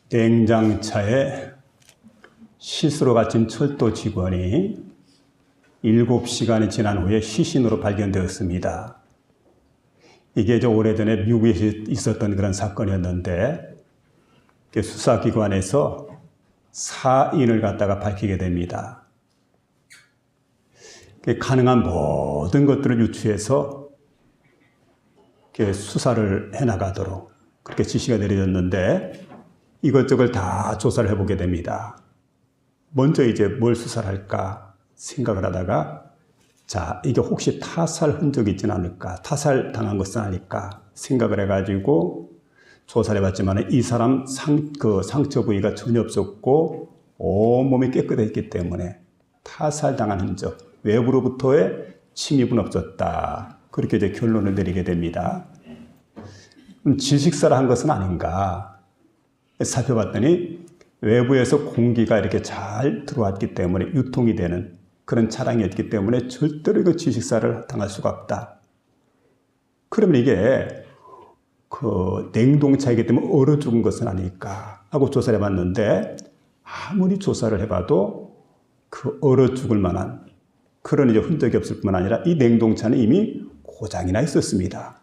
냉장차에 시스로 갇힌 철도 직원이 7시간이 지난 후에 시신으로 발견되었습니다. 이게 오래전에 미국에 있었던 그런 사건이었는데 수사기관에서 사인을 갖다가 밝히게 됩니다. 가능한 모든 것들을 유추해서 수사를 해나가도록 그렇게 지시가 내려졌는데 이것저것 다 조사를 해보게 됩니다. 먼저 이제 뭘 수사를 할까 생각을 하다가 자, 이게 혹시 타살 흔적이 있지는 않을까, 타살 당한 것은 아닐까 생각을 해가지고 조사를 해봤지만 이 사람 상처 부위가 전혀 없었고 온몸이 깨끗했기 때문에 타살 당한 흔적, 외부로부터의 침입은 없었다. 그렇게 이제 결론을 내리게 됩니다. 질식사를 한 것은 아닌가 살펴봤더니 외부에서 공기가 이렇게 잘 들어왔기 때문에 유통이 되는 그런 차량이었기 때문에 절대로 이거 질식사를 당할 수가 없다. 그러면 이게 냉동차이기 때문에 얼어 죽은 것은 아닐까 하고 조사를 해봤는데 아무리 조사를 해봐도 얼어 죽을 만한 그런 이제 흔적이 없을 뿐만 아니라 이 냉동차는 이미 고장이 나 있었습니다.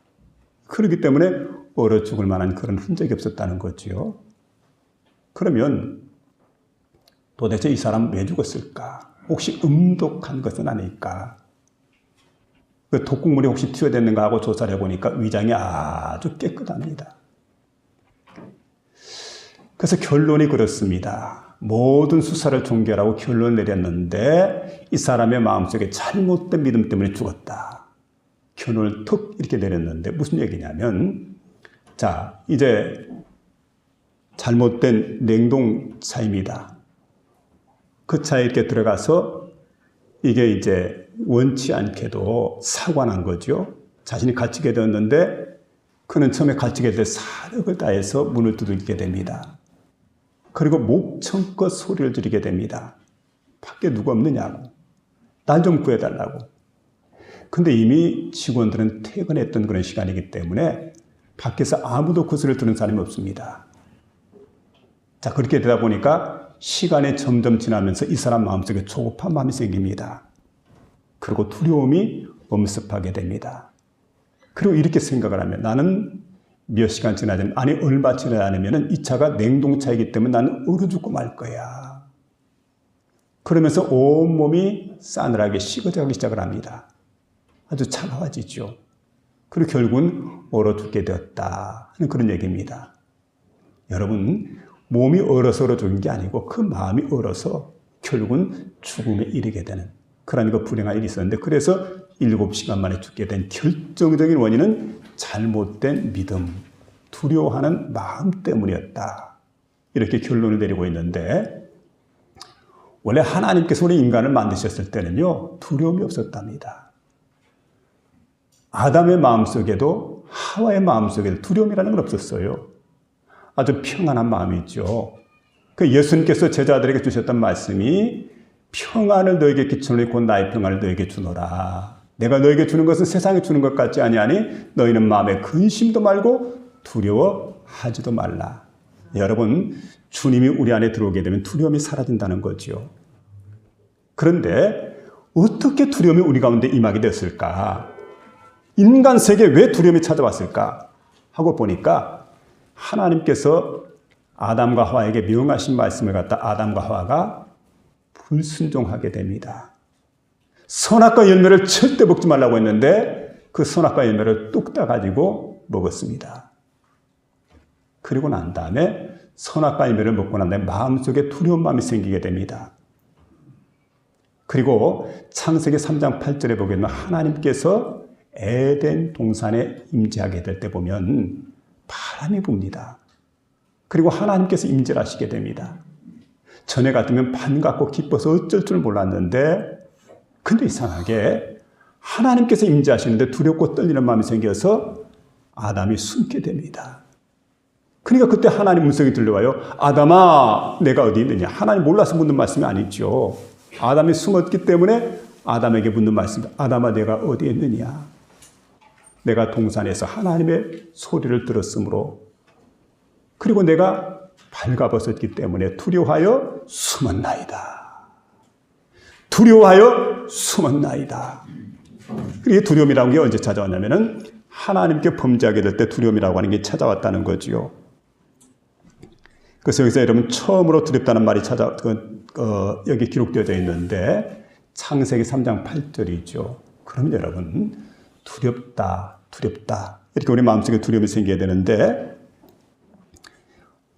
그렇기 때문에 얼어 죽을 만한 그런 흔적이 없었다는 거죠. 그러면 도대체 이 사람은 왜 죽었을까? 혹시 음독한 것은 아닐까? 독극물이 혹시 투여됐는가 하고 조사를 해보니까 위장이 아주 깨끗합니다. 그래서 결론이 그렇습니다. 모든 수사를 종결하고 결론을 내렸는데 이 사람의 마음속에 잘못된 믿음 때문에 죽었다. 결론을 툭 이렇게 내렸는데 무슨 얘기냐면 자, 이제 잘못된 냉동차입니다. 그 차에 이렇게 들어가서 이게 이제 원치 않게도 사고가 난 거죠. 자신이 갇히게 되었는데 그는 처음에 갇히게 될 사력을 다해서 문을 두들기게 됩니다. 그리고 목청껏 소리를 지르게 됩니다. 밖에 누가 없느냐고. 날 좀 구해달라고. 근데 이미 직원들은 퇴근했던 그런 시간이기 때문에 밖에서 아무도 그 소리를 들은 사람이 없습니다. 자, 그렇게 되다 보니까 시간이 점점 지나면서 이 사람 마음속에 조급한 마음이 생깁니다. 그리고 두려움이 엄습하게 됩니다. 그리고 이렇게 생각을 하면 나는 몇 시간 지나지 아니 얼마 지나지 않으면 이 차가 냉동차이기 때문에 나는 얼어 죽고 말 거야. 그러면서 온몸이 싸늘하게 식어져가기 시작을 합니다. 아주 차가워지죠. 그리고 결국은 얼어 죽게 되었다 하는 그런 얘기입니다. 여러분, 몸이 얼어서 얼어 죽은 게 아니고 그 마음이 얼어서 결국은 죽음에 이르게 되는 그런 불행한 일이 있었는데 그래서 7시간 만에 죽게 된 결정적인 원인은 잘못된 믿음, 두려워하는 마음 때문이었다. 이렇게 결론을 내리고 있는데 원래 하나님께서 우리 인간을 만드셨을 때는요, 두려움이 없었답니다. 아담의 마음속에도 하와의 마음속에도 두려움이라는 건 없었어요. 아주 평안한 마음이죠. 그 예수님께서 제자들에게 주셨던 말씀이 평안을 너에게 끼쳐놓으니 곧 나의 평안을 너에게 주노라. 내가 너에게 주는 것은 세상에 주는 것 같지 아니하니 너희는 마음에 근심도 말고 두려워하지도 말라. 여러분, 주님이 우리 안에 들어오게 되면 두려움이 사라진다는 거죠. 그런데 어떻게 두려움이 우리 가운데 임하게 됐을까? 인간 세계에 왜 두려움이 찾아왔을까? 하고 보니까 하나님께서 아담과 하와에게 명하신 말씀을 갖다 아담과 하와가 불순종하게 됩니다. 선악과 열매를 절대 먹지 말라고 했는데 그 선악과 열매를 뚝 따가지고 먹었습니다. 그리고 난 다음에 선악과 열매를 먹고 난 다음에 마음속에 두려운 마음이 생기게 됩니다. 그리고 창세기 3장 8절에 보게 되면 하나님께서 에덴 동산에 임재하게 될 때 보면 바람이 붑니다. 그리고 하나님께서 임재를 하시게 됩니다. 전에 같으면 반갑고 기뻐서 어쩔 줄 몰랐는데 근데 이상하게 하나님께서 임재하시는데 두렵고 떨리는 마음이 생겨서 아담이 숨게 됩니다. 그러니까 그때 하나님 음성이 들려와요. 아담아, 내가 어디 있느냐? 하나님 몰라서 묻는 말씀이 아니죠. 아담이 숨었기 때문에 아담에게 묻는 말씀입니다. 아담아, 내가 어디 있느냐? 내가 동산에서 하나님의 소리를 들었으므로 그리고 내가 발가벗었기 때문에 두려워하여 숨었나이다. 두려워하여 숨었나이다. 그리고 두려움이라는 게 언제 찾아왔냐면은 하나님께 범죄하게 될 때 두려움이라고 하는 게 찾아왔다는 거지요. 그래서 여기서 여러분 처음으로 두렵다는 말이 여기 기록되어져 있는데 창세기 3장 8절이죠. 그럼 여러분 두렵다 이렇게 우리 마음속에 두려움이 생겨야 되는데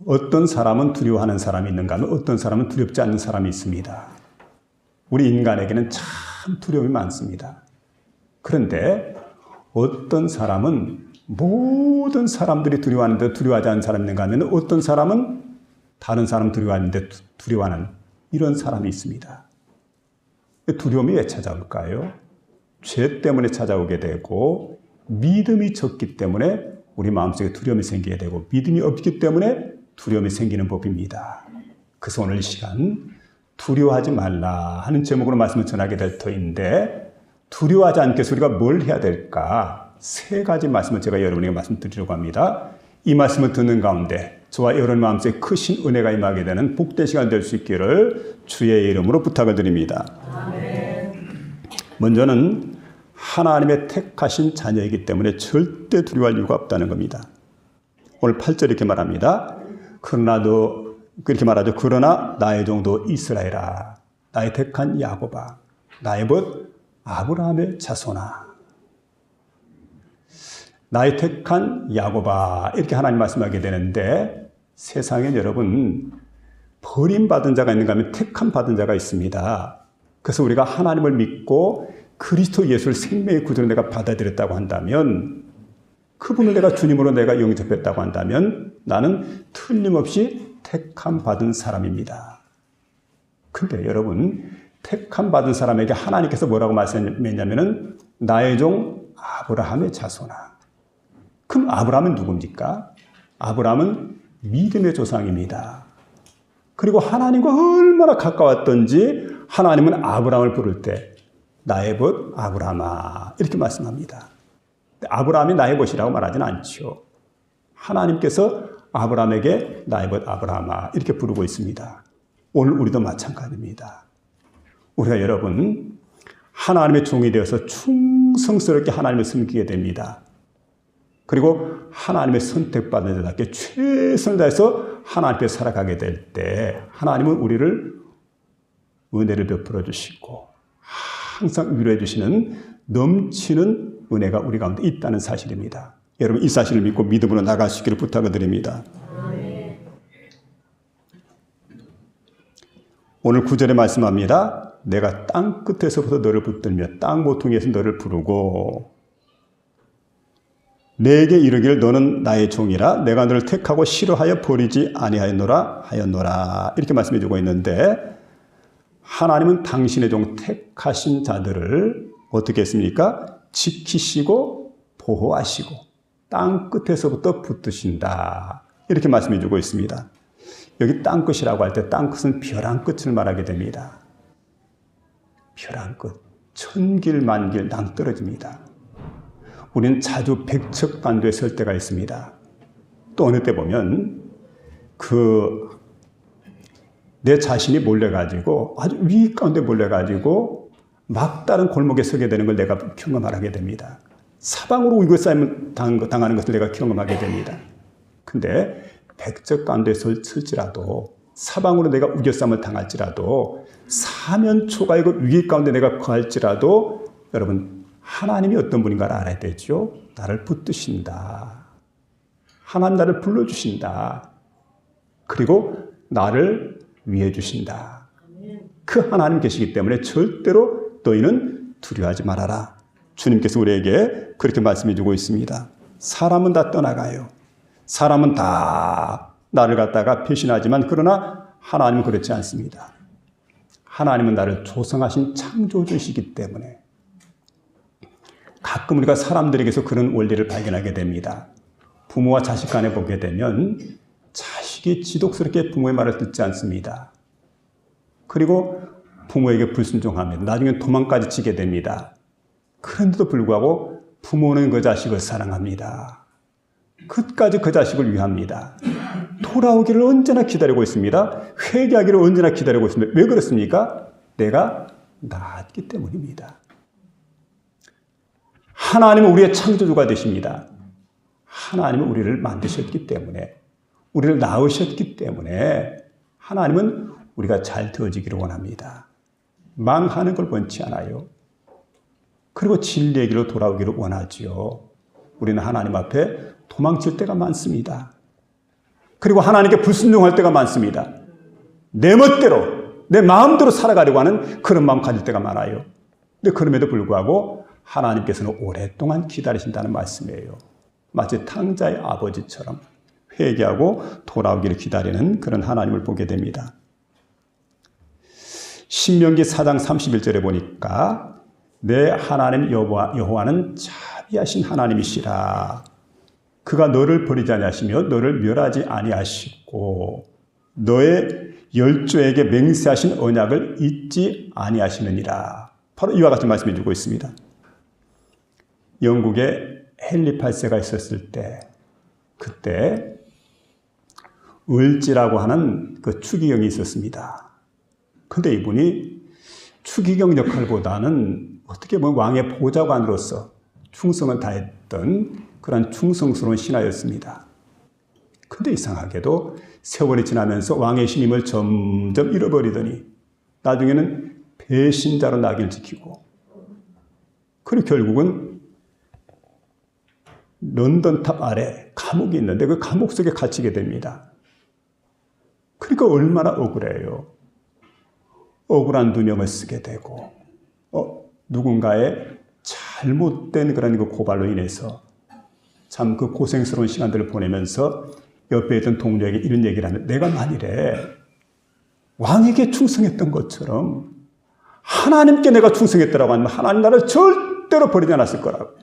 어떤 사람은 두려워하는 사람이 있는가 하면 어떤 사람은 두렵지 않는 사람이 있습니다. 우리 인간에게는 참 두려움이 많습니다. 그런데 어떤 사람은 모든 사람들이 두려워하는데 두려워하지 않는 사람이 있는가 하면 어떤 사람은 다른 사람 두려워하는데 두려워하는 이런 사람이 있습니다. 두려움이 왜 찾아올까요? 죄 때문에 찾아오게 되고 믿음이 적기 때문에 우리 마음속에 두려움이 생기게 되고 믿음이 없기 때문에 두려움이 생기는 법입니다. 그래서 오늘 이 시간 두려워하지 말라 하는 제목으로 말씀을 전하게 될 터인데 두려워하지 않게 해서 우리가 뭘 해야 될까? 3가지 말씀을 제가 여러분에게 말씀드리려고 합니다. 이 말씀을 듣는 가운데 저와 여러분 마음속에 크신 은혜가 임하게 되는 복된 시간 될 수 있기를 주의 이름으로 부탁을 드립니다. 아멘. 먼저는 하나님의 택하신 자녀이기 때문에 절대 두려워할 이유가 없다는 겁니다. 오늘 8절 이렇게 말합니다. 그러나도 그렇게 말하죠. 그러나 나의 종도 이스라엘아, 나의 택한 야곱아, 나의 벗 아브라함의 자손아, 나의 택한 야곱아 이렇게 하나님 말씀하게 되는데 세상에 여러분 버림받은 자가 있는가 하면 택함 받은 자가 있습니다. 그래서 우리가 하나님을 믿고 그리스도 예수를 생명의 구주로 내가 받아들였다고 한다면 그분을 내가 주님으로 내가 영접했다고 한다면 나는 틀림없이 택함 받은 사람입니다. 근데 여러분 택함 받은 사람에게 하나님께서 뭐라고 말씀했냐면은 나의 종 아브라함의 자손아. 그럼 아브라함은 누굽니까? 아브라함은 믿음의 조상입니다. 그리고 하나님과 얼마나 가까웠던지 하나님은 아브라함을 부를 때 나의 벗 아브라함아 이렇게 말씀합니다. 아브라함이 나의 벗이라고 말하지는 않죠. 하나님께서 아브라함에게 나의 벗 아브라함아 이렇게 부르고 있습니다. 오늘 우리도 마찬가지입니다. 우리가 여러분 하나님의 종이 되어서 충성스럽게 하나님을 섬기게 됩니다. 그리고 하나님의 선택받은 자답게 최선을 다해서 하나님 앞에 살아가게 될 때 하나님은 우리를 은혜를 베풀어 주시고 항상 위로해 주시는 넘치는 은혜가 우리 가운데 있다는 사실입니다. 여러분 이 사실을 믿고 믿음으로 나가시기를 부탁을 드립니다. 오늘 9절에 말씀합니다. 내가 땅 끝에서부터 너를 붙들며 땅 모퉁이에서 너를 부르고 내게 이르기를 너는 나의 종이라 내가 너를 택하고 싫어하여 버리지 아니하였노라 하였노라 이렇게 말씀해 주고 있는데 하나님은 당신의 종 택하신 자들을 어떻게 했습니까? 지키시고 보호하시고 땅 끝에서부터 붙드신다 이렇게 말씀해 주고 있습니다. 여기 땅 끝이라고 할 때 땅 끝은 벼랑 끝을 말하게 됩니다. 벼랑 끝, 천길 만길 낭떠러집니다. 우리는 자주 백척간도에 설 때가 있습니다. 또 어느 때 보면 내 자신이 몰려가지고 아주 위 가운데 몰려가지고 막다른 골목에 서게 되는 걸 내가 경험하게 됩니다. 사방으로 우겨싸임 당하는 것을 내가 경험하게 됩니다. 근데 백척간도에 설지라도 사방으로 내가 우겨싸임을 당할지라도 사면초가이고 위기 가운데 내가 거할지라도 여러분 하나님이 어떤 분인가를 알아야 되죠. 나를 붙드신다. 하나님 나를 불러주신다. 그리고 나를 위해 주신다. 그 하나님 계시기 때문에 절대로 너희는 두려워하지 말아라. 주님께서 우리에게 그렇게 말씀해 주고 있습니다. 사람은 다 떠나가요. 사람은 다 나를 갖다가 배신하지만 그러나 하나님은 그렇지 않습니다. 하나님은 나를 조성하신 창조주시기 때문에 가끔 우리가 사람들에게서 그런 원리를 발견하게 됩니다. 부모와 자식 간에 보게 되면 자식이 지독스럽게 부모의 말을 듣지 않습니다. 그리고 부모에게 불순종합니다. 나중에 도망까지 치게 됩니다. 그런데도 불구하고 부모는 그 자식을 사랑합니다. 끝까지 그 자식을 위합니다. 돌아오기를 언제나 기다리고 있습니다. 회개하기를 언제나 기다리고 있습니다. 왜 그렇습니까? 내가 나았기 때문입니다. 하나님은 우리의 창조주가 되십니다. 하나님은 우리를 만드셨기 때문에, 우리를 낳으셨기 때문에 하나님은 우리가 잘 되어지기를 원합니다. 망하는 걸 원치 않아요. 그리고 진리의 길로 돌아오기를 원하지요. 우리는 하나님 앞에 도망칠 때가 많습니다. 그리고 하나님께 불순종할 때가 많습니다. 내 멋대로, 내 마음대로 살아가려고 하는 그런 마음 가질 때가 많아요. 근데 그럼에도 불구하고 하나님께서는 오랫동안 기다리신다는 말씀이에요. 마치 탕자의 아버지처럼 회개하고 돌아오기를 기다리는 그런 하나님을 보게 됩니다. 신명기 4장 31절에 보니까 내 하나님 여호와는 자비하신 하나님이시라. 그가 너를 버리지 아니하시며 너를 멸하지 아니하시고 너의 열조에게 맹세하신 언약을 잊지 아니하시느니라. 바로 이와 같은 말씀해 주고 있습니다. 영국에 헨리 8세가 있었을 때, 그때 을지라고 하는 그 추기경이 있었습니다. 근데 이분이 추기경 역할보다는 어떻게 보면 왕의 보좌관으로서 충성을 다했던 그런 충성스러운 신하였습니다. 근데 이상하게도 세월이 지나면서 왕의 신임을 점점 잃어버리더니 나중에는 배신자로 낙인을 찍히고, 그리고 결국은 런던탑 아래 감옥이 있는데 그 감옥 속에 갇히게 됩니다. 그러니까 얼마나 억울해요. 억울한 누명을 쓰게 되고, 누군가의 잘못된 그런 그 고발로 인해서 참 그 고생스러운 시간들을 보내면서 옆에 있던 동료에게 이런 얘기를 하면, 내가 만일에 왕에게 충성했던 것처럼 하나님께 내가 충성했더라고 하면 하나님 나를 절대로 버리지 않았을 거라고.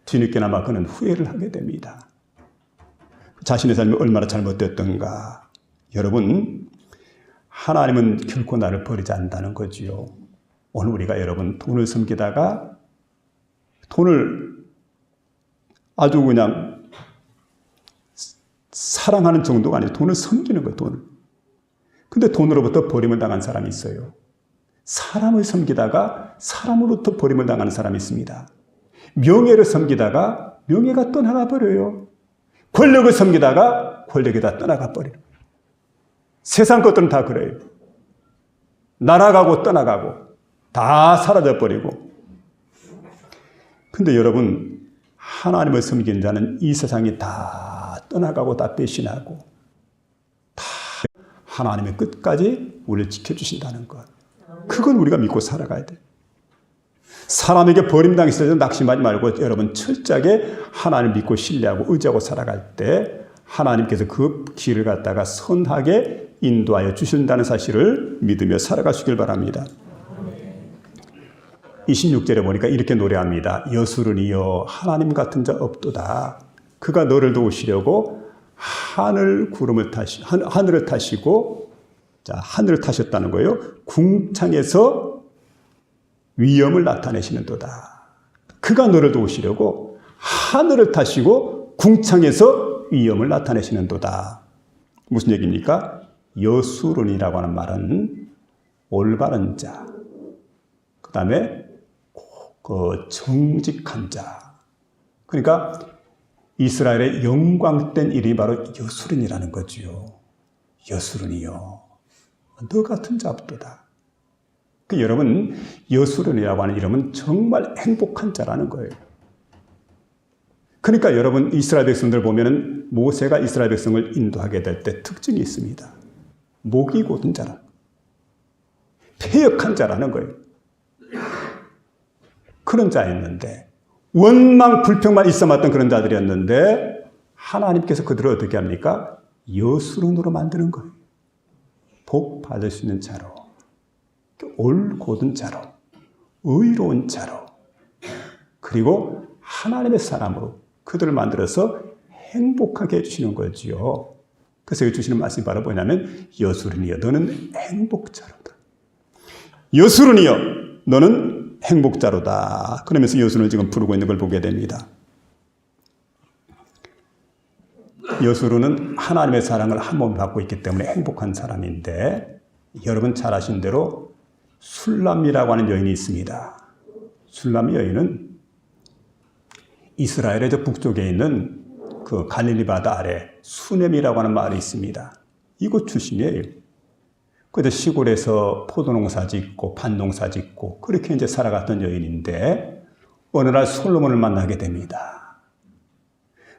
뒤늦게나마 그는 후회를 하게 됩니다. 자신의 삶이 얼마나 잘못됐던가. 여러분, 하나님은 결코 나를 버리지 않는다는 거지요. 오늘 우리가 여러분 돈을 섬기다가 돈을 아주 그냥 사랑하는 정도가 아니라 돈을 섬기는 거예요, 돈을. 근데 돈으로부터 버림을 당한 사람이 있어요. 사람을 섬기다가 사람으로부터 버림을 당하는 사람이 있습니다. 명예를 섬기다가 명예가 떠나가 버려요. 권력을 섬기다가 권력이 다 떠나가 버려요. 세상 것들은 다 그래요. 날아가고 떠나가고 다 사라져 버리고. 근데 여러분, 하나님을 섬기는 자는 이 세상이 다 떠나가고 다 배신하고 다 하나님의 끝까지 우리를 지켜주신다는 것. 그건 우리가 믿고 살아가야 돼요. 사람에게 버림당했을 때 낙심하지 말고 여러분 철저하게 하나님을 믿고 신뢰하고 의지하고 살아갈 때 하나님께서 그 길을 갖다가 선하게 인도하여 주신다는 사실을 믿으며 살아가시길 바랍니다. 26절에 보니까 이렇게 노래합니다. 여수르니여 하나님 같은 자 없도다. 그가 너를 도우시려고 하늘을 타시고, 자, 하늘을 타셨다는 거예요. 궁창에서 위엄을 나타내시는도다. 그가 너를 도우시려고 하늘을 타시고 궁창에서 위엄을 나타내시는도다. 무슨 얘기입니까? 여수르니라고 하는 말은 올바른 자, 그 다음에 그 정직한 자. 그러니까 이스라엘의 영광된 이름이 바로 여수른이라는 거지요. 여수른이요. 너 같은 자 없도다. 여러분, 여수른이라고 하는 이름은 정말 행복한 자라는 거예요. 그러니까 여러분, 이스라엘 백성들 보면은 모세가 이스라엘 백성을 인도하게 될 때 특징이 있습니다. 목이 곧은 자라. 패역한 자라는 거예요. 그런 자였는데, 원망 불평만 있어왔던 그런 자들이었는데 하나님께서 그들을 어떻게 합니까? 여수른으로 만드는 거예요. 복 받을 수 있는 자로, 올곧은 자로, 의로운 자로, 그리고 하나님의 사람으로 그들을 만들어서 행복하게 해주시는 거지요. 그래서 주시는 말씀이 바로 뭐냐면, 여수른이여 너는 행복자로다. 여수른이여 너는 행복자로다. 그러면서 여수를 지금 부르고 있는 걸 보게 됩니다. 여수르는 하나님의 사랑을 한 몸에 받고 있기 때문에 행복한 사람인데, 여러분 잘 아신 대로 술람이라고 하는 여인이 있습니다. 술람 여인은 이스라엘의 저 북쪽에 있는 그 갈릴리 바다 아래 수넴이라고 하는 마을이 있습니다. 이곳 출신이에요. 그래서 시골에서 포도농사 짓고 밭농사 짓고 그렇게 이제 살아갔던 여인인데, 어느 날 솔로몬을 만나게 됩니다.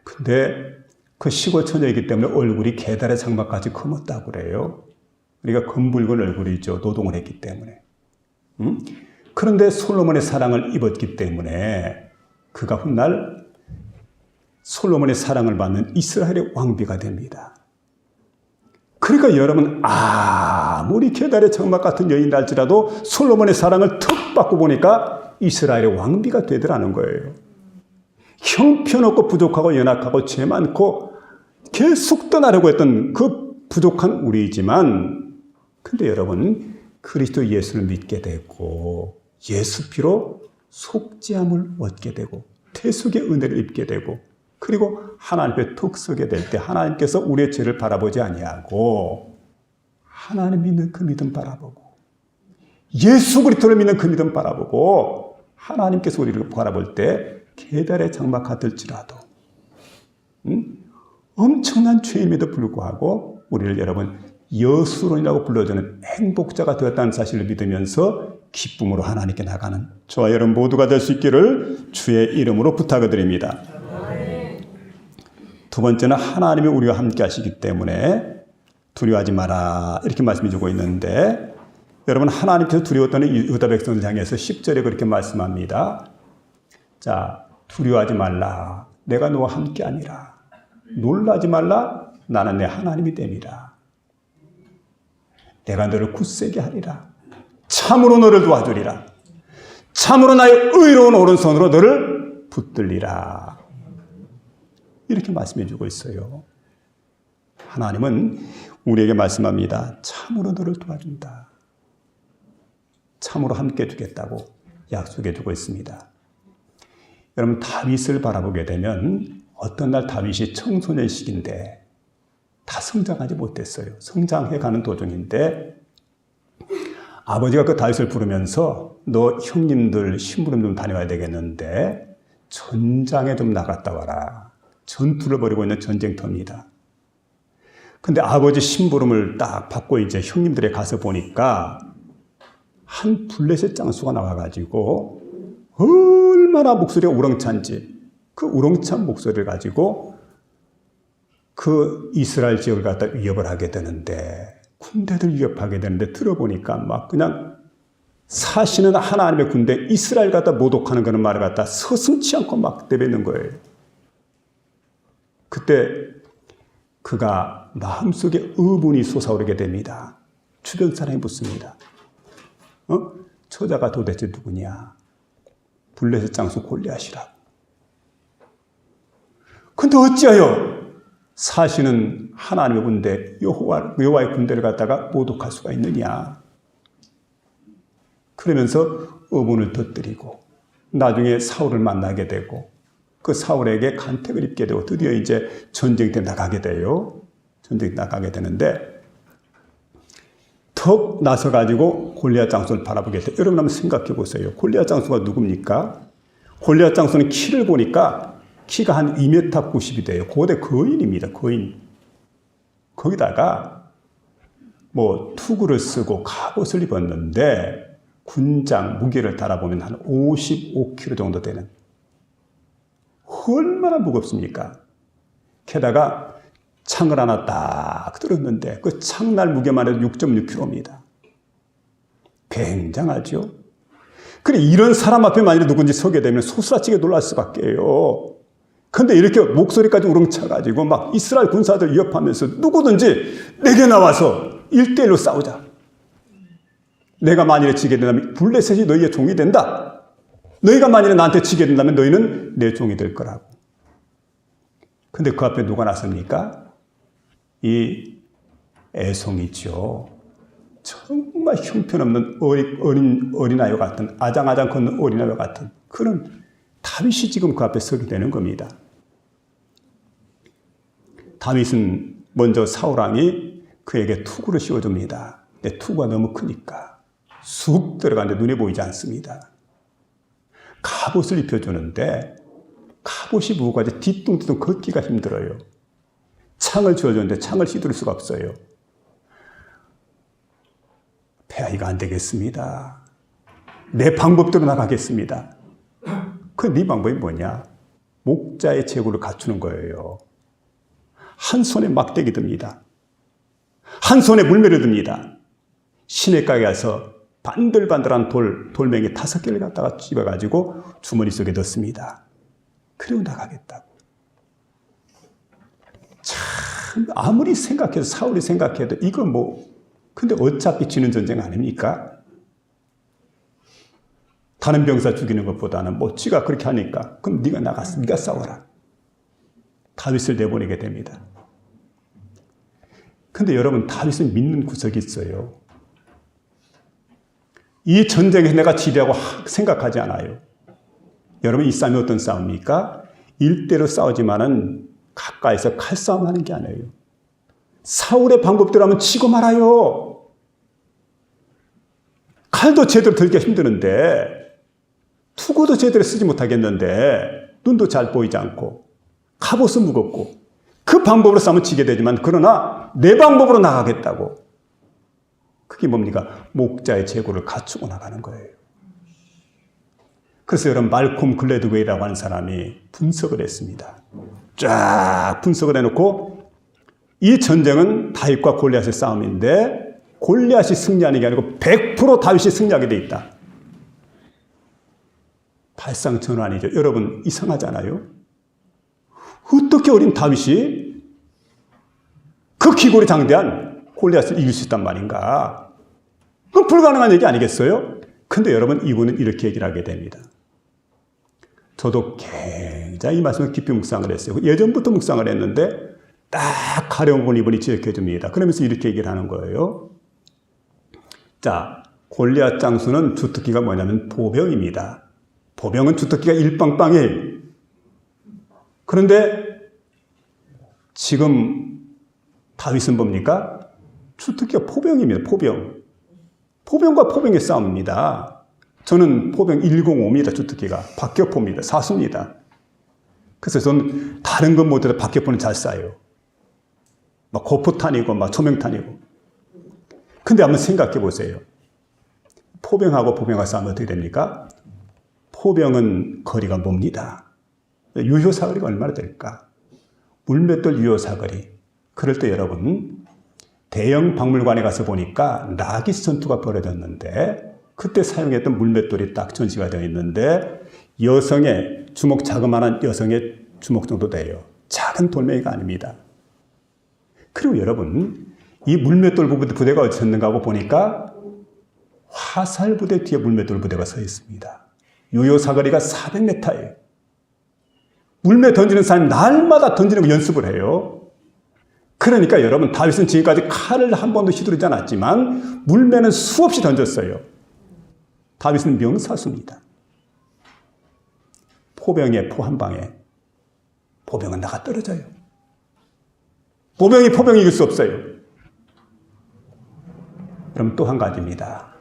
근데 그 시골 처녀이기 때문에 얼굴이 계달의 장막까지 검었다고 그래요. 그러니까 검붉은 얼굴이죠. 노동을 했기 때문에. 그런데 솔로몬의 사랑을 입었기 때문에 그가 훗날 솔로몬의 사랑을 받는 이스라엘의 왕비가 됩니다. 그러니까 여러분, 아무리 계달의 장막 같은 여인일지라도 솔로몬의 사랑을 턱 받고 보니까 이스라엘의 왕비가 되더라는 거예요. 형편없고 부족하고 연약하고 죄 많고 계속 떠나려고 했던 그 부족한 우리이지만, 근데 여러분 그리스도 예수를 믿게 되고 예수 피로 속죄함을 얻게 되고 대속의 은혜를 입게 되고, 그리고 하나님 앞에 톡 서게 될 때 하나님께서 우리의 죄를 바라보지 아니하고 하나님 믿는 그 믿음 바라보고 예수 그리스도를 믿는 그 믿음 바라보고 하나님께서 우리를 바라볼 때 계달의 장막 같을지라도 엄청난 죄임에도 불구하고 우리를 여러분 여수론이라고 불러주는 행복자가 되었다는 사실을 믿으면서 기쁨으로 하나님께 나가는 저와 여러분 모두가 될 수 있기를 주의 이름으로 부탁을 드립니다. 두 번째는 하나님이 우리와 함께 하시기 때문에 두려워하지 마라, 이렇게 말씀해 주고 있는데, 여러분 하나님께서 두려웠던 유다 백성을 향해서 10절에 그렇게 말씀합니다. 자, 두려워하지 말라, 내가 너와 함께 아니라. 놀라지 말라, 나는 내 하나님이 됨이라. 내가 너를 굳세게 하리라. 참으로 너를 도와주리라. 참으로 나의 의로운 오른손으로 너를 붙들리라. 이렇게 말씀해 주고 있어요. 하나님은 우리에게 말씀합니다. 참으로 너를 도와준다. 참으로 함께 주겠다고 약속해 주고 있습니다. 여러분 다윗을 바라보게 되면 어떤 날 다윗이 청소년 시기인데 다 성장하지 못했어요. 성장해가는 도중인데 아버지가 그 다윗을 부르면서 너 형님들 심부름 좀 다녀와야 되겠는데 전장에 좀 나갔다 와라. 전투를 벌이고 있는 전쟁터입니다. 근데 아버지 심부름을 딱 받고 이제 형님들에 가서 보니까 한 블레셋 장수가 나와가지고 얼마나 목소리가 우렁찬지, 그 우렁찬 목소리를 가지고 그 이스라엘 지역을 갖다 위협을 하게 되는데, 군대들 위협하게 되는데 들어보니까 막 그냥 사시는 하나님의 군대 이스라엘 갖다 모독하는 그런 말을 갖다 서슴치 않고 막 내뱉는 거예요. 그때 그가 마음속에 의문이 솟아오르게 됩니다. 주변 사람이 묻습니다. 저자가 도대체 누구냐? 블레셋 장수 골리앗이라고. 근데 어찌하여 사시는 하나님의 군대 여호와의 군대를 갖다가 모독할 수가 있느냐? 그러면서 의문을 터뜨리고 나중에 사울을 만나게 되고 그 사울에게 간택을 입게 되고 드디어 이제 전쟁때 나가게 돼요. 전쟁 나가게 되는데 턱 나서가지고 골리앗 장수를 바라보게 돼요. 여러분 한번 생각해 보세요. 골리앗 장수가 누굽니까? 골리앗 장수는 키를 보니까 키가 한 2m 90이 돼요. 고대 거인입니다. 거인. 거기다가 뭐 투구를 쓰고 갑옷을 입었는데 군장, 무게를 달아보면 한 55kg 정도 되는, 얼마나 무겁습니까? 게다가 창을 하나 딱 들었는데 그 창날 무게만 해도 6.6kg입니다. 굉장하죠? 그래, 이런 사람 앞에 만약에 누군지 서게 되면 소스라치게 놀랄 수밖에요. 근데 이렇게 목소리까지 우렁차가지고 막 이스라엘 군사들 위협하면서 누구든지 내게 나와서 1대1로 싸우자. 내가 만일에 지게 된다면 블레셋이 너희의 종이 된다. 너희가 만일에 나한테 지게 된다면 너희는 내 종이 될 거라고. 근데 그 앞에 누가 나섭니까? 이 애송이죠. 정말 형편없는 어린아이와 같은, 아장아장 걷는 어린아이와 같은 그런 다윗이 지금 그 앞에 서게 되는 겁니다. 다윗은 먼저 사울왕이 그에게 투구를 씌워줍니다. 근데 투구가 너무 크니까 쑥 들어가는데 눈에 보이지 않습니다. 갑옷을 입혀주는데 갑옷이 무거워서 뒤뚱뒤뚱 걷기가 힘들어요. 창을 주어줬는데 창을 휘두를 수가 없어요. 폐하이가 안 되겠습니다. 내 방법대로 나가겠습니다. 그 네 방법이 뭐냐? 목자의 제구를 갖추는 거예요. 한 손에 막대기 듭니다. 한 손에 물매를 듭니다. 시냇가에 가서 반들반들한 돌멩이 5개를 갖다가 집어가지고 주머니 속에 넣습니다. 그리고 나가겠다고. 참 아무리 생각해도 사울이 생각해도 이거 근데 어차피 지는 전쟁 아닙니까? 다른 병사 죽이는 것보다는 지가 그렇게 하니까 그럼 네가 나가서 네가 싸워라. 다윗을 내보내게 됩니다. 근데 여러분 다윗을 믿는 구석이 있어요. 이 전쟁에서 내가 지리라고 생각하지 않아요. 여러분 이 싸움이 어떤 싸움입니까? 일대로 싸우지만은 가까이서 칼싸움 하는 게 아니에요. 사울의 방법대로 하면 치고 말아요. 칼도 제대로 들기가 힘드는데 투구도 제대로 쓰지 못하겠는데 눈도 잘 보이지 않고 갑옷은 무겁고 그 방법으로 싸우면 지게 되지만 그러나 내 방법으로 나가겠다고. 그게 뭡니까? 목자의 제구를 갖추고 나가는 거예요. 그래서 여러분 말콤 글래드웨이라고 하는 사람이 분석을 했습니다. 쫙 분석을 해놓고 이 전쟁은 다윗과 골리앗의 싸움인데 골리앗이 승리하는 게 아니고 100% 다윗이 승리하게 돼 있다. 발상전환이죠. 여러분 이상하잖아요. 어떻게 어린 다윗이 그 기골이 장대한 골리앗을 이길 수 있단 말인가? 그건 불가능한 얘기 아니겠어요? 근데 여러분 이분은 이렇게 얘기를 하게 됩니다. 저도 굉장히 이 말씀을 깊이 묵상을 했어요. 예전부터 묵상을 했는데 딱 가려운 건 이분이 지적해 줍니다. 그러면서 이렇게 얘기를 하는 거예요. 자, 골리앗 장수는 주특기가 뭐냐면 보병입니다. 보병은 주특기가 일빵빵이에요. 그런데 지금 다윗은 뭡니까? 주특기가 포병입니다. 포병. 포병과 포병의 싸움입니다. 저는 포병 105입니다. 주특기가. 박격포입니다. 사수입니다. 그래서 저는 다른 것 못해도 박격포는 잘 쏴요. 막 고포탄이고 막 초명탄이고. 근데 한번 생각해 보세요. 포병하고 포병과 싸우면 어떻게 됩니까? 포병은 거리가 멉니다. 유효사거리가 얼마나 될까? 물맷돌 유효사거리. 그럴 때 여러분 대형 박물관에 가서 보니까 나기스 전투가 벌어졌는데 그때 사용했던 물맷돌이 딱 전시가 되어 있는데 여성의 주먹 자그마한 여성의 주먹 정도 돼요. 작은 돌멩이가 아닙니다. 그리고 여러분 이 물맷돌 부대가 어디 섰는가 하고 보니까 화살부대 뒤에 물맷돌 부대가 서 있습니다. 유효사거리가 400m예요. 물매 던지는 사람이 날마다 던지는 거 연습을 해요. 그러니까 여러분 다윗은 지금까지 칼을 한 번도 휘두르지 않았지만 물매는 수없이 던졌어요. 다윗은 명사수입니다. 포병의 포 한 방에 포병은 나가 떨어져요. 포병이 이길 수 없어요. 그럼 또 한 가지입니다.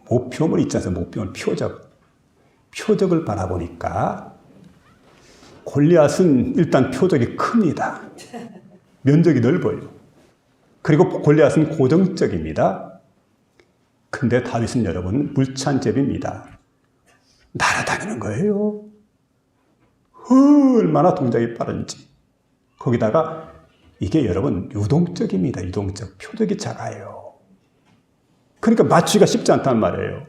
모표물 있지 않습니까? 모표물, 표적을 바라보니까 골리앗은 일단 표적이 큽니다. 면적이 넓어요. 그리고 골리앗은 고정적입니다. 근데 다윗은 여러분 물찬제비입니다. 날아다니는 거예요. 얼마나 동작이 빠른지. 거기다가 이게 여러분 유동적입니다. 유동적. 표적이 작아요. 그러니까 맞추기가 쉽지 않단 말이에요.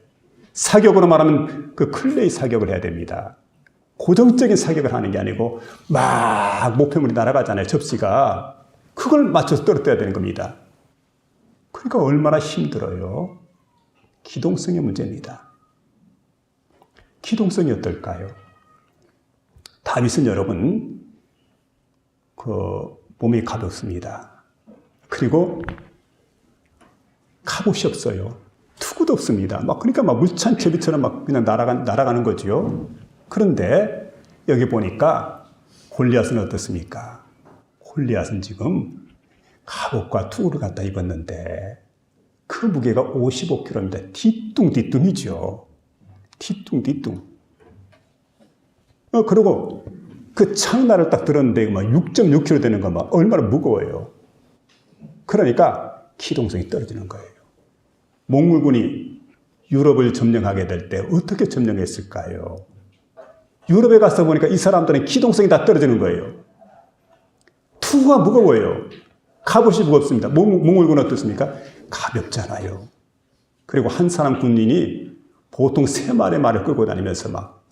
사격으로 말하면 그 클레이 사격을 해야 됩니다. 고정적인 사격을 하는 게 아니고 막 목표물이 날아가잖아요. 접시가. 그걸 맞춰서 떨어뜨려야 되는 겁니다. 그러니까 얼마나 힘들어요. 기동성의 문제입니다. 기동성이 어떨까요? 다윗은 여러분 몸이 가볍습니다. 그리고 갑옷이 없어요. 투구도 없습니다. 그러니까 물찬 제비처럼 그냥 날아가는 거죠. 그런데 여기 보니까 골리앗은 어떻습니까? 골리앗은 지금 갑옷과 투구를 갖다 입었는데 그 무게가 55kg입니다. 뒤뚱뒤뚱이죠. 뒤뚱뒤뚱. 그리고 그 창날을 딱 들었는데 막 6.6kg 되는 거 막 얼마나 무거워요. 그러니까 기동성이 떨어지는 거예요. 몽골군이 유럽을 점령하게 될 때 어떻게 점령했을까요? 유럽에 가서 보니까 이 사람들은 기동성이 다 떨어지는 거예요. 투구가 무거워요. 갑옷이 무겁습니다. 몽골군은 어떻습니까? 가볍잖아요. 그리고 한 사람 군인이 보통 3마리의 말을 끌고 다니면서 막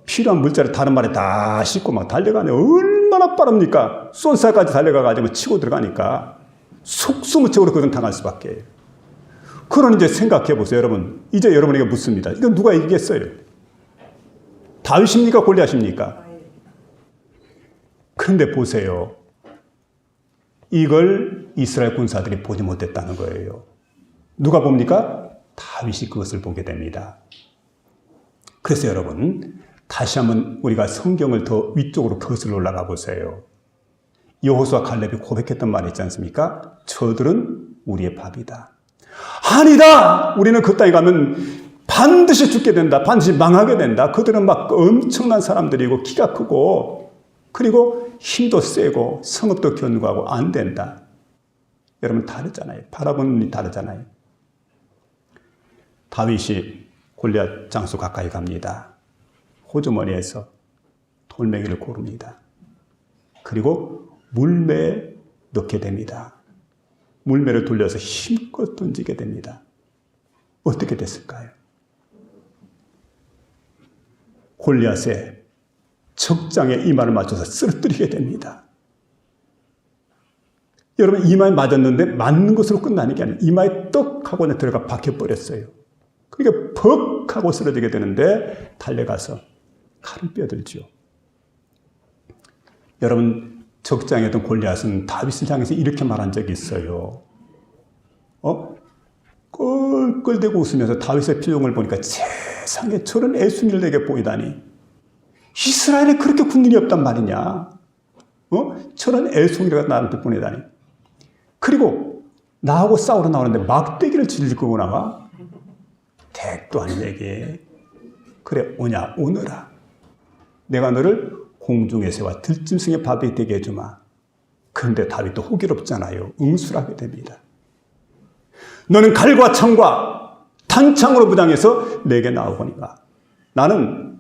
필요한 물자를 다른 말에 다 싣고 막 달려가네. 얼마나 빠릅니까? 쏜살까지 달려가가지고 치고 들어가니까 속수무책으로 그건 당할 수밖에. 그런 이제 생각해 보세요, 여러분. 이제 여러분에게 묻습니다. 이건 누가 이기겠어요? 다윗입니까? 골리앗입니까? 그런데 보세요. 이걸 이스라엘 군사들이 보지 못했다는 거예요. 누가 봅니까? 다윗이 그것을 보게 됩니다. 그래서 여러분, 다시 한번 우리가 성경을 더 위쪽으로 거슬러 올라가 보세요. 여호수아 갈렙이 고백했던 말이 있지 않습니까? 저들은 우리의 밥이다. 아니다! 우리는 그 땅에 가면 반드시 죽게 된다. 반드시 망하게 된다. 그들은 막 엄청난 사람들이고 키가 크고 그리고 힘도 세고 성읍도 견고하고 안 된다. 여러분 다르잖아요. 바라보는 눈이 다르잖아요. 다윗이 골리앗 장수 가까이 갑니다. 호주머니에서 돌멩이를 고릅니다. 그리고 물매에 넣게 됩니다. 물매를 돌려서 힘껏 던지게 됩니다. 어떻게 됐을까요? 골리앗의 적장에 이마를 맞춰서 쓰러뜨리게 됩니다. 여러분 이마에 맞았는데 맞는 것으로 끝나는 게 아니에요. 이마에 떡 하고 들어가 박혀버렸어요. 그러니까 벅 하고 쓰러지게 되는데 달려가서 칼을 빼들죠. 여러분 적장에 있던 골리앗은 다윗을 향해서 이렇게 말한 적이 있어요. 껄껄대고 웃으면서 다윗의 표정을 보니까 세상에 저런 애순이를 내게 보이다니. 이스라엘에 그렇게 군인이 없단 말이냐. 저런 애송이가 나한테 보내다니. 그리고 나하고 싸우러 나오는데 막대기를 질리고 나와. 택도 아닌 얘기. 그래 오냐 오너라. 내가 너를 공중의 새와 들짐승의 밥이 되게 해주마. 그런데 다윗도 호기롭잖아요. 응수하게 됩니다. 너는 칼과 창과 탄창으로 무장해서 내게 나오거니와 나는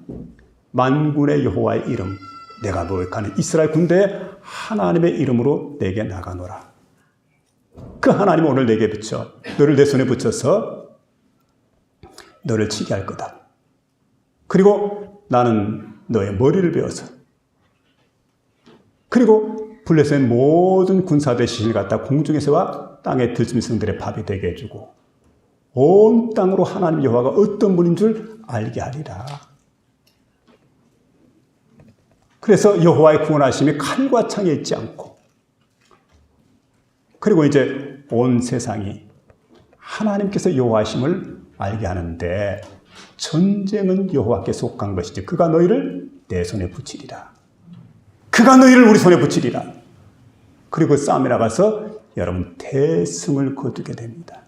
만군의 여호와의 이름 내가 모욕하는 이스라엘 군대의 하나님의 이름으로 내게 나가노라. 그 하나님은 오늘 내게 붙여 너를 내 손에 붙여서 너를 치게 할 거다. 그리고 나는 너의 머리를 베어서 그리고 블레셋의 모든 군사들의 시신을 갖다 공중에서와 땅의 들짐승들의 밥이 되게 해주고 온 땅으로 하나님 여호와가 어떤 분인 줄 알게 하리라. 그래서 여호와의 구원하심이 칼과 창에 있지 않고 그리고 이제 온 세상이 하나님께서 여호와심을 알게 하는데 전쟁은 여호와께 속한 것이지 그가 너희를 내 손에 붙이리라. 그가 너희를 우리 손에 붙이리라. 그리고 싸움에 나가서 여러분 대승을 거두게 됩니다.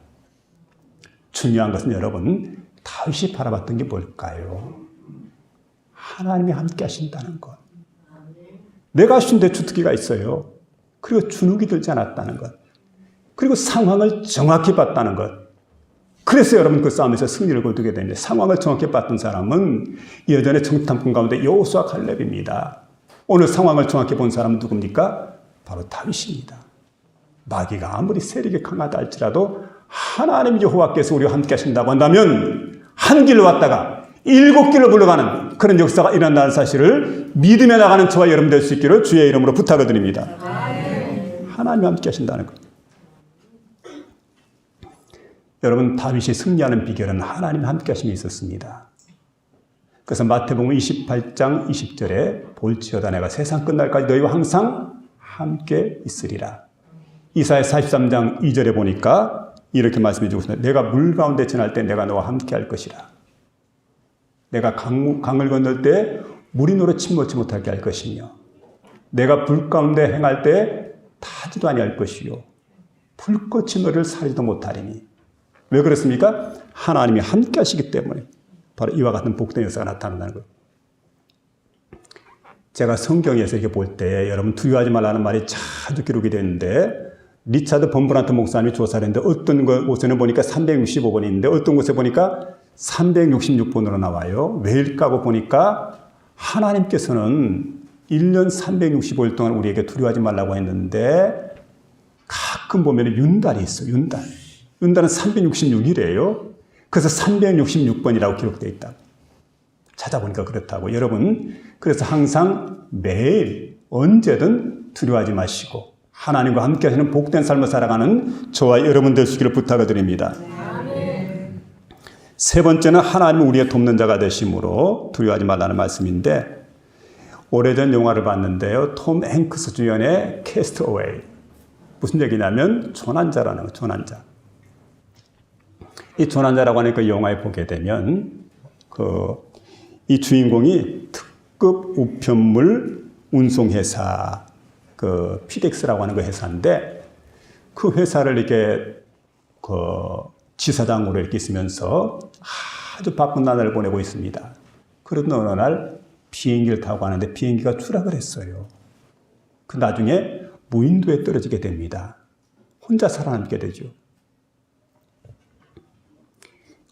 중요한 것은 여러분 다윗이 바라봤던 게 뭘까요? 하나님이 함께 하신다는 것. 내가 쉰데 주특기가 있어요. 그리고 주눅이 들지 않았다는 것. 그리고 상황을 정확히 봤다는 것. 그래서 여러분 그 싸움에서 승리를 거두게 됩니다. 상황을 정확히 봤던 사람은 예전의 정탐꾼 가운데 여호수아 갈렙입니다. 오늘 상황을 정확히 본 사람은 누굽니까? 바로 다윗입니다. 마귀가 아무리 세력이 강하다 할지라도 하나님 여호와께서 우리와 함께 하신다고 한다면 한 길로 왔다가 7길로 물러가는 그런 역사가 일어난다는 사실을 믿음에 나가는 저와 여러분 될 수 있기를 주의 이름으로 부탁을 드립니다. 하나님 함께 하신다는 것. 여러분 다윗이 승리하는 비결은 하나님 함께 하심이 있었습니다. 그래서 마태복음 28장 20절에 볼지어다 내가 세상 끝날까지 너희와 항상 함께 있으리라. 이사야 43장 2절에 보니까 이렇게 말씀해 주고 있습니다. 내가 물 가운데 지날 때 내가 너와 함께 할 것이라. 내가 강을 건널 때 물이 너를 침몰치 못하게 할 것이며 내가 불 가운데 행할 때 타지도 아니할 것이요 불꽃이 너를 사리도 못하리니. 왜 그렇습니까? 하나님이 함께 하시기 때문에 바로 이와 같은 복된 역사가 나타난다는 거예요. 제가 성경에서 이렇게 볼 때 여러분 두려워하지 말라는 말이 자주 기록이 되는데 리차드 범브란트 목사님이 조사를 했는데 어떤 곳에는 보니까 365번이 있는데 어떤 곳에 보니까 366번으로 나와요. 왜일까 보니까 하나님께서는 1년 365일 동안 우리에게 두려워하지 말라고 했는데 가끔 보면 윤달이 있어요. 윤달은 366이래요. 그래서 366번이라고 기록되어 있다. 찾아보니까 그렇다고. 여러분, 그래서 항상 매일 언제든 두려워하지 마시고 하나님과 함께 하시는 복된 삶을 살아가는 저와 여러분 되시기를 부탁을 드립니다. 세 번째는 하나님은 우리의 돕는 자가 되심으로 두려워하지 말라는 말씀인데 오래전 영화를 봤는데요. 톰 행크스 주연의 캐스트어웨이. 무슨 얘기냐면 조난자라는 거예요. 조난자. 이 조난자라고 하는 그 영화에 보게 되면 이 주인공이 특급 우편물 운송회사 피덱스라고 하는 그 회사인데 그 회사를 이렇게 지사장으로 이렇게 있으면서 아주 바쁜 나날을 보내고 있습니다. 그러던 어느 날 비행기를 타고 가는데 비행기가 추락을 했어요. 그 나중에 무인도에 떨어지게 됩니다. 혼자 살아남게 되죠.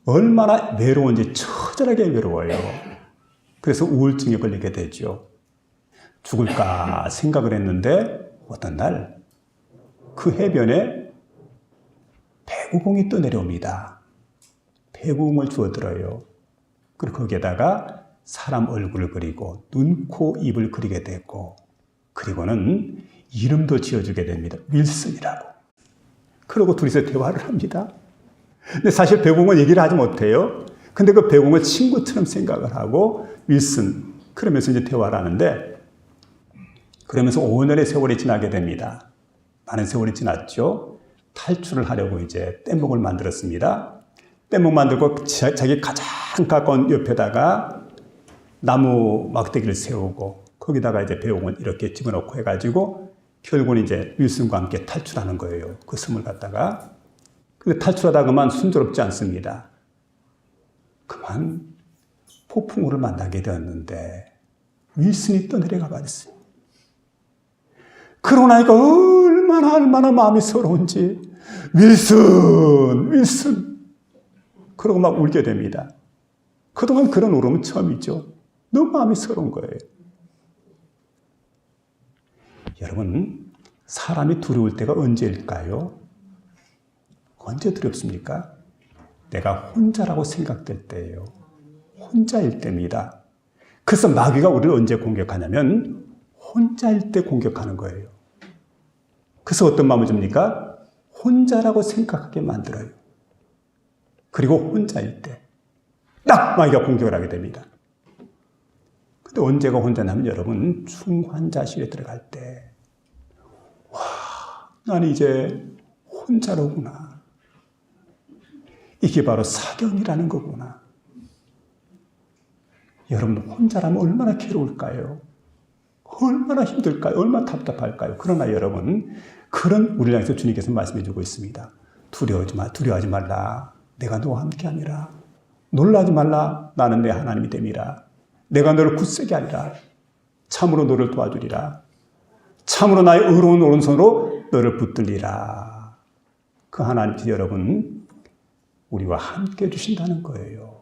얼마나 외로운지 처절하게 외로워요. 그래서 우울증에 걸리게 되죠. 죽을까 생각을 했는데 어떤 날 그 해변에 배구공이 떠내려옵니다. 배구공을 주워들어요. 그리고 거기에다가 사람 얼굴을 그리고 눈, 코, 입을 그리게 되고 그리고는 이름도 지어주게 됩니다. 윌슨이라고. 그러고 둘이서 대화를 합니다. 근데 사실 배구공은 얘기를 하지 못해요. 근데 그 배구공을 친구처럼 생각을 하고 윌슨 그러면서 이제 대화를 하는데 그러면서 5년의 세월이 지나게 됩니다. 많은 세월이 지났죠. 탈출을 하려고 이제 뗏목을 만들었습니다. 뗏목 만들고 자기 가장 가까운 옆에다가 나무 막대기를 세우고 거기다가 이제 배우곤 이렇게 집어넣고 해가지고 결국은 이제 윌슨과 함께 탈출하는 거예요. 그 섬을 갖다가. 근데 탈출하다 그만 순조롭지 않습니다. 그만 폭풍우를 만나게 되었는데 윌슨이 떠내려가 버렸어요. 그러고 나니까 얼마나 마음이 서러운지 윌슨 그러고 막 울게 됩니다. 그동안 그런 울음은 처음이죠. 너무 마음이 서러운 거예요. 여러분, 사람이 두려울 때가 언제일까요? 언제 두렵습니까? 내가 혼자라고 생각될 때예요. 혼자일 때입니다. 그래서 마귀가 우리를 언제 공격하냐면 혼자일 때 공격하는 거예요. 그래서 어떤 마음을 줍니까? 혼자라고 생각하게 만들어요. 그리고 혼자일 때 딱 마귀가 공격을 하게 됩니다. 근데 언제가 혼자냐면 여러분 중환자실에 들어갈 때 와, 나는 이제 혼자로구나. 이게 바로 사경이라는 거구나. 여러분 혼자라면 얼마나 괴로울까요? 얼마나 힘들까요? 얼마나 답답할까요? 그러나 여러분 그런 우리를 향해서 주님께서 말씀해 주고 있습니다. 두려워하지 말라. 내가 너와 함께함이라. 놀라지 말라. 나는 내 하나님이 됨이라. 내가 너를 굳세게 하리라. 참으로 너를 도와주리라. 참으로 나의 의로운 오른손으로 너를 붙들리라. 그 하나님께서 여러분 우리와 함께 해주신다는 거예요.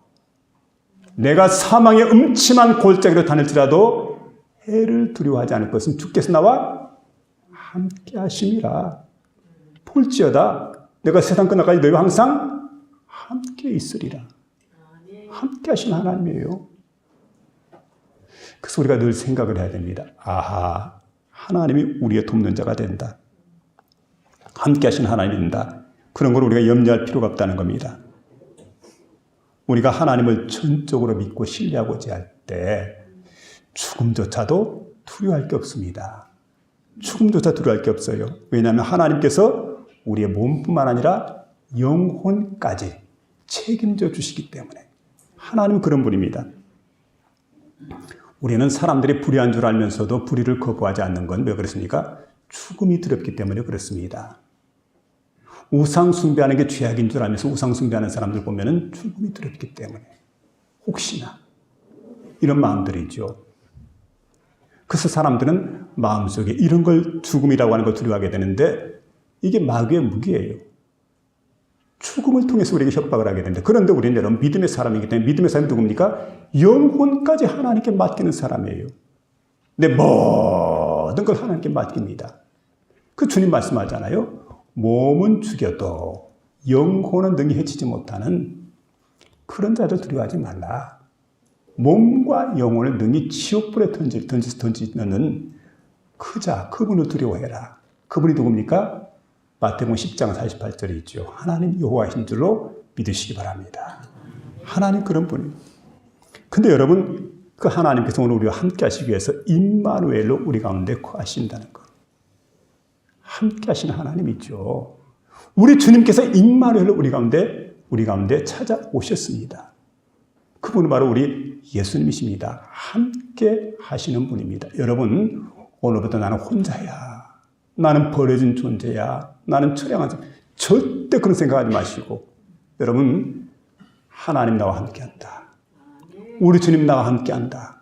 내가 사망의 음침한 골짜기로 다닐지라도 해를 두려워하지 않을 것은 주께서 나와 함께 하심이라. 볼지어다 내가 세상 끝날까지 너희와 항상 함께 있으리라. 함께 하신 하나님이에요. 그래서 우리가 늘 생각을 해야 됩니다. 아하, 하나님이 우리의 돕는 자가 된다. 함께 하신 하나님입니다. 그런 걸 우리가 염려할 필요가 없다는 겁니다. 우리가 하나님을 전적으로 믿고 신뢰하고자 할 때 죽음조차도 두려워할 게 없습니다. 죽음조차 두려워할 게 없어요. 왜냐하면 하나님께서 우리의 몸뿐만 아니라 영혼까지 책임져 주시기 때문에. 하나님은 그런 분입니다. 우리는 사람들이 불의한 줄 알면서도 불의를 거부하지 않는 건 왜 그렇습니까? 죽음이 두렵기 때문에 그렇습니다. 우상 숭배하는 게 죄악인 줄 알면서 우상 숭배하는 사람들 보면은 죽음이 두렵기 때문에 혹시나 이런 마음들이죠. 그래서 사람들은 마음속에 이런 걸 죽음이라고 하는 걸 두려워하게 되는데 이게 마귀의 무기예요. 죽음을 통해서 우리에게 협박을 하게 됩니다. 그런데 우리는 여러분 믿음의 사람이기 때문에 믿음의 사람이 누굽니까? 영혼까지 하나님께 맡기는 사람이에요. 내 모든 걸 하나님께 맡깁니다. 그 주님 말씀하잖아요. 몸은 죽여도 영혼은 능히 해치지 못하는 그런 자들 두려워하지 말라. 몸과 영혼을 능히 지옥불에 던지는 그 자, 그분을 두려워해라. 그분이 누굽니까? 마태복음 10장 48절에 있죠. 하나님 여호와이신 줄로 믿으시기 바랍니다. 하나님 그런 분이에요. 근데 여러분 그 하나님께서 오늘 우리와 함께 하시기 위해서 임마누엘로 우리 가운데 거하신다는 것. 함께 하시는 하나님이죠. 우리 주님께서 임마누엘로 우리 가운데 찾아오셨습니다. 그분은 바로 우리 예수님이십니다. 함께 하시는 분입니다. 여러분 오늘부터 나는 혼자야. 나는 버려진 존재야. 나는 처량한 존재. 절대 그런 생각하지 마시고 여러분 하나님 나와 함께한다. 우리 주님 나와 함께한다.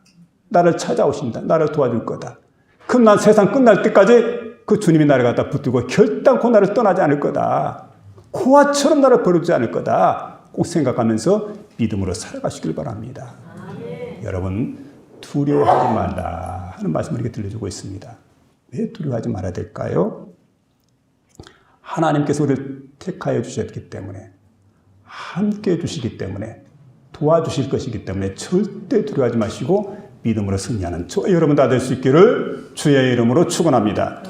나를 찾아오신다. 나를 도와줄 거다. 그럼 난 세상 끝날 때까지 그 주님이 나를 갖다 붙들고 결단코 나를 떠나지 않을 거다. 고아처럼 나를 버리지 않을 거다. 꼭 생각하면서 믿음으로 살아가시길 바랍니다. 여러분 두려워하지 말라 하는 말씀을 이렇게 들려주고 있습니다. 왜 두려워하지 말아야 될까요? 하나님께서 우리를 택하여 주셨기 때문에 함께해 주시기 때문에 도와주실 것이기 때문에 절대 두려워하지 마시고 믿음으로 승리하는 저와 여러분 다 될 수 있기를 주의 이름으로 축원합니다.